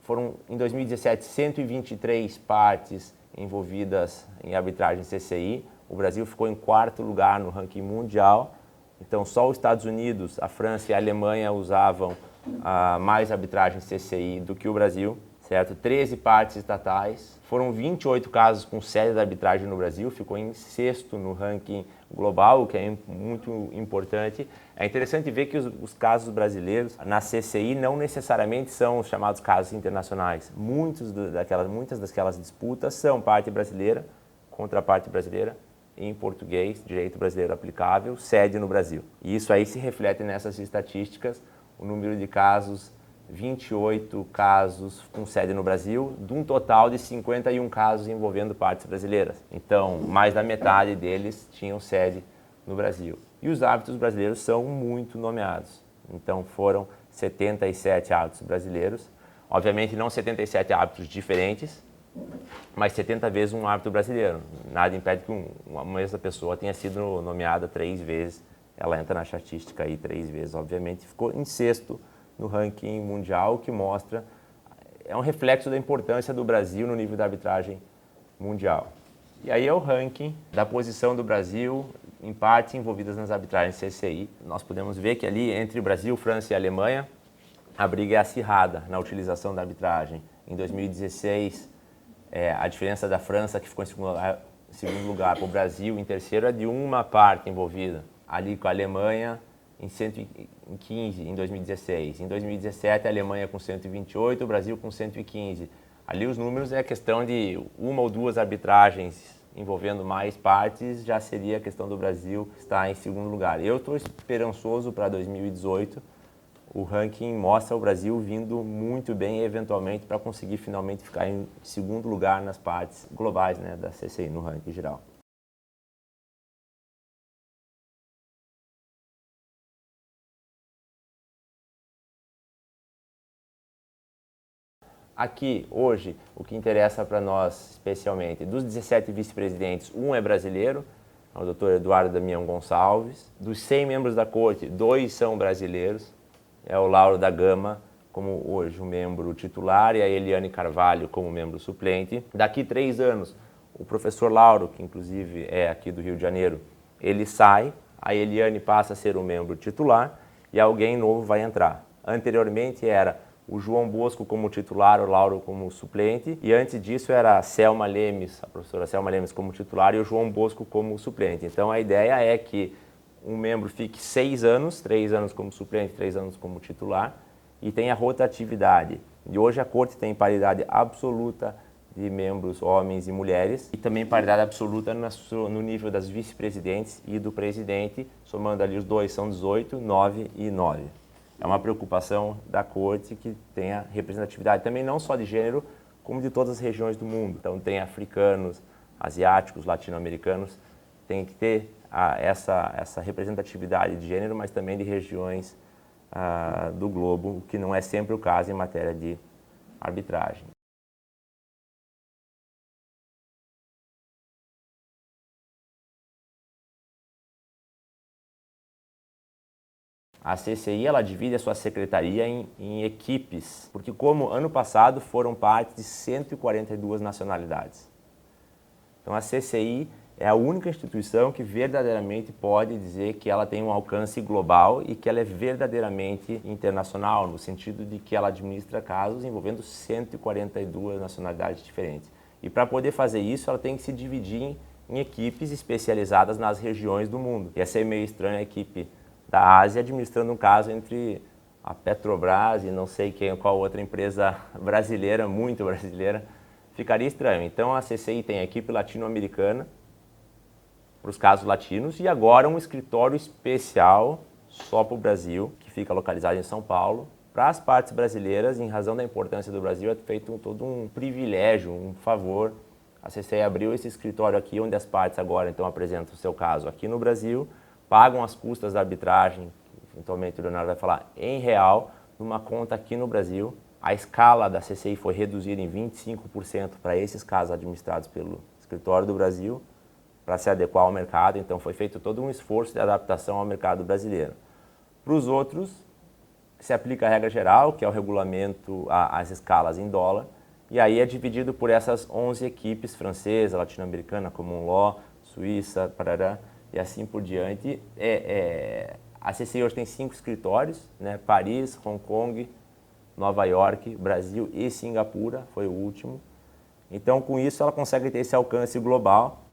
Foram, em 2017, 123 partes envolvidas em arbitragem CCI. O Brasil ficou em 4º lugar no ranking mundial. Então, só os Estados Unidos, a França e a Alemanha usavam mais arbitragem CCI do que o Brasil, certo? 13 partes estatais. Foram 28 casos com sede de arbitragem no Brasil, ficou em 6º no ranking global, o que é muito importante. É interessante ver que os casos brasileiros na CCI não necessariamente são os chamados casos internacionais. Muitas daquelas disputas são parte brasileira contra parte brasileira, em português, direito brasileiro aplicável, sede no Brasil. E isso aí se reflete nessas estatísticas, o número de casos, 28 casos com sede no Brasil, de um total de 51 casos envolvendo partes brasileiras. Então, mais da metade deles tinham sede no Brasil. E os árbitros brasileiros são muito nomeados. Então, foram 77 árbitros brasileiros. Obviamente, não 77 árbitros diferentes, mas 70 vezes um árbitro brasileiro. Nada impede que uma mesma pessoa tenha sido nomeada 3 vezes. Ela entra na estatística aí 3 vezes, obviamente. Ficou em 6º no ranking mundial, o que mostra, é um reflexo da importância do Brasil no nível da arbitragem mundial. E aí é o ranking da posição do Brasil em partes envolvidas nas arbitragens CCI. Nós podemos ver que ali, entre o Brasil, França e Alemanha, a briga é acirrada na utilização da arbitragem. Em 2016, a diferença da França, que ficou em segundo lugar, para o Brasil, em terceiro, é de uma parte envolvida. Ali com a Alemanha, em 115, em 2016. Em 2017, a Alemanha com 128, o Brasil com 115. Ali os números é questão de 1 ou 2 arbitragens envolvendo mais partes, já seria a questão do Brasil estar em segundo lugar. Eu estou esperançoso para 2018. O ranking mostra o Brasil vindo muito bem, eventualmente, para conseguir finalmente ficar em segundo lugar nas partes globais, né, da CCI, no ranking geral. Aqui, hoje, o que interessa para nós, especialmente, dos 17 vice-presidentes, um é brasileiro, é o Dr. Eduardo Damião Gonçalves. Dos 100 membros da corte, 2 são brasileiros. É o Lauro da Gama, como hoje o membro titular, e a Eliane Carvalho como membro suplente. Daqui 3 anos, o professor Lauro, que inclusive é aqui do Rio de Janeiro, ele sai, a Eliane passa a ser o membro titular e alguém novo vai entrar. Anteriormente era o João Bosco como titular, o Lauro como suplente, e antes disso era a Selma Lemes, a professora Selma Lemes como titular e o João Bosco como suplente. Então a ideia é que um membro fique 6 anos, 3 anos como suplente, 3 anos como titular, e tenha rotatividade. E hoje a corte tem paridade absoluta de membros homens e mulheres, e também paridade absoluta no nível das vice-presidentes e do presidente, somando ali os dois, são 18, 9 e 9. É uma preocupação da corte que tenha representatividade também não só de gênero, como de todas as regiões do mundo. Então tem africanos, asiáticos, latino-americanos, tem que ter essa representatividade de gênero, mas também de regiões do globo, o que não é sempre o caso em matéria de arbitragem. A CCI ela divide a sua secretaria em equipes, porque como ano passado foram parte de 142 nacionalidades. Então a CCI é a única instituição que verdadeiramente pode dizer que ela tem um alcance global e que ela é verdadeiramente internacional, no sentido de que ela administra casos envolvendo 142 nacionalidades diferentes. E para poder fazer isso, ela tem que se dividir em equipes especializadas nas regiões do mundo. Ia ser meio estranho a equipe da Ásia administrando um caso entre a Petrobras e não sei qual outra empresa brasileira, muito brasileira, ficaria estranho. Então a CCI tem a equipe latino-americana para os casos latinos e agora um escritório especial só para o Brasil, que fica localizado em São Paulo. Para as partes brasileiras, em razão da importância do Brasil, é feito todo um privilégio, um favor. A CCI abriu esse escritório aqui, onde as partes agora então apresentam o seu caso aqui no Brasil, pagam as custas da arbitragem, eventualmente o Leonardo vai falar, em real, numa conta aqui no Brasil. A escala da CCI foi reduzida em 25% para esses casos administrados pelo escritório do Brasil, para se adequar ao mercado, então foi feito todo um esforço de adaptação ao mercado brasileiro. Para os outros, se aplica a regra geral, que é o regulamento, as escalas em dólar, e aí é dividido por essas 11 equipes, francesa, latino-americana, Common Law, Suíça, parará, e assim por diante. A CCI hoje tem 5 escritórios, né? Paris, Hong Kong, Nova York, Brasil e Singapura, foi o último. Então, com isso, ela consegue ter esse alcance global.